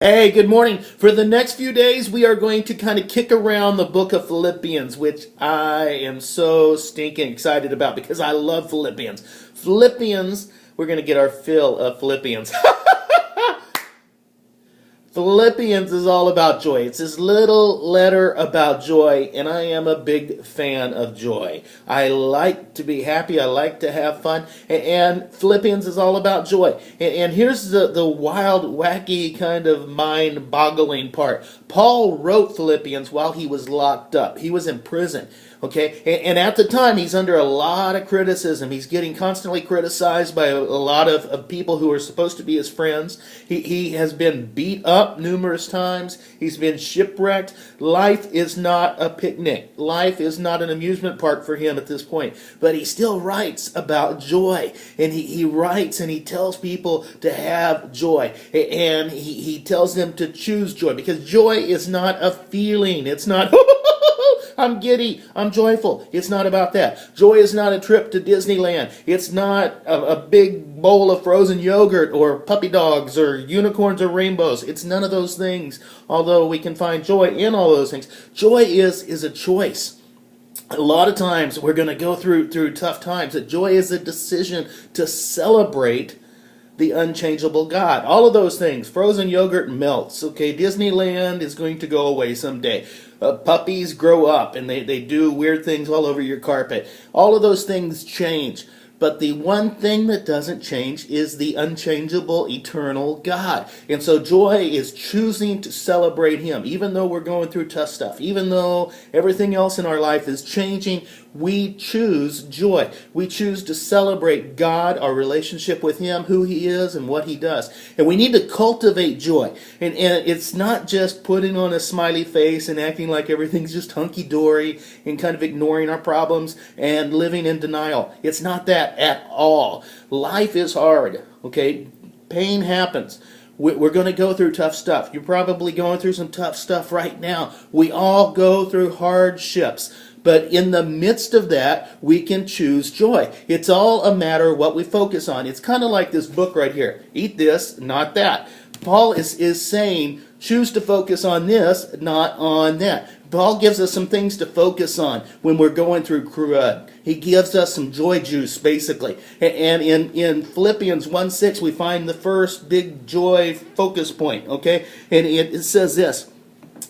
Hey, good morning. For the next few days, we are going to kind of kick around the book of Philippians, which I am so stinking excited about because I love Philippians. Philippians, we're going to get our fill of Philippians. Philippians is all about joy. It's this little letter about joy, and I am a big fan of joy. I like to be happy. I like to have fun, and Philippians is all about joy. And here's the wild, wacky, kind of mind-boggling part. Paul wrote Philippians while he was locked up. He was in prison. Okay, and at the time, he's under a lot of criticism. He's getting constantly criticized by a lot of people who are supposed to be his friends. He has been beat up numerous times. He's been shipwrecked. Life is not a picnic. Life is not an amusement park for him at this point. But he still writes about joy. And he writes and he tells people to have joy. And he tells them to choose joy. Because joy is not a feeling. It's not... I'm giddy. I'm joyful. It's not about that. Joy is not a trip to Disneyland. It's not a big bowl of frozen yogurt or puppy dogs or unicorns or rainbows. It's none of those things, although we can find joy in all those things. Joy is a choice. A lot of times we're going to go through tough times. That joy is a decision to celebrate the unchangeable God. All of those things. Frozen yogurt melts. Okay, Disneyland is going to go away someday. Puppies grow up and they do weird things all over your carpet. All of those things change. But the one thing that doesn't change is the unchangeable, eternal God. And so joy is choosing to celebrate Him. Even though we're going through tough stuff, even though everything else in our life is changing, we choose joy. We choose to celebrate God, our relationship with Him, who He is, and what He does. And we need to cultivate joy. And it's not just putting on a smiley face and acting like everything's just hunky-dory and kind of ignoring our problems and living in denial. It's not that at all. Life is hard, okay? Pain happens. We're going to go through tough stuff. You're probably going through some tough stuff right now. We all go through hardships. But in the midst of that, we can choose joy. It's all a matter of what we focus on. It's kind of like this book right here. Eat this, not that. Paul is saying, choose to focus on this, not on that. Paul gives us some things to focus on when we're going through crud. He gives us some joy juice, basically. And in Philippians 1:6, we find the first big joy focus point, okay? And it says this: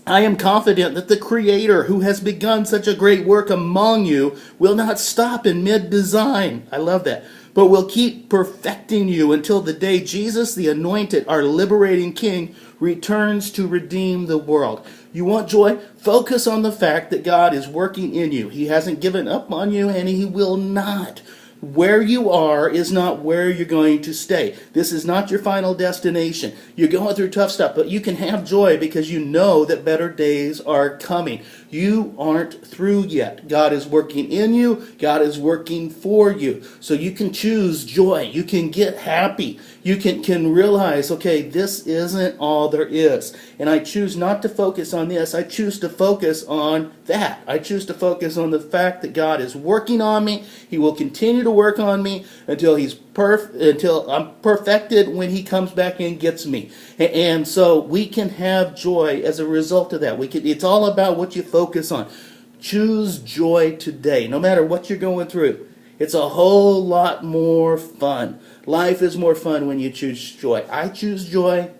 I am confident that the Creator, who has begun such a great work among you, will not stop in mid-design. I love that. But will keep perfecting you until the day Jesus, the Anointed, our liberating King, returns to redeem the world. You want joy? Focus on the fact that God is working in you. He hasn't given up on you, and He will not. Where you are is not where you're going to stay. This is not your final destination. You're going through tough stuff, but you can have joy because you know that better days are coming. You aren't through yet. God is working in you. God is working for you. So you can choose joy. You can get happy. You can realize, okay, this isn't all there is. And I choose not to focus on this. I choose to focus on that. I choose to focus on the fact that God is working on me. He will continue to work on me until until I'm perfected when He comes back and gets me. And so we can have joy as a result of that. It's all about what you focus on. Choose joy today, no matter what you're going through. It's a whole lot more fun. Life is more fun when you choose joy. I choose joy.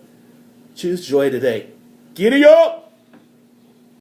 Choose joy today. Giddy up!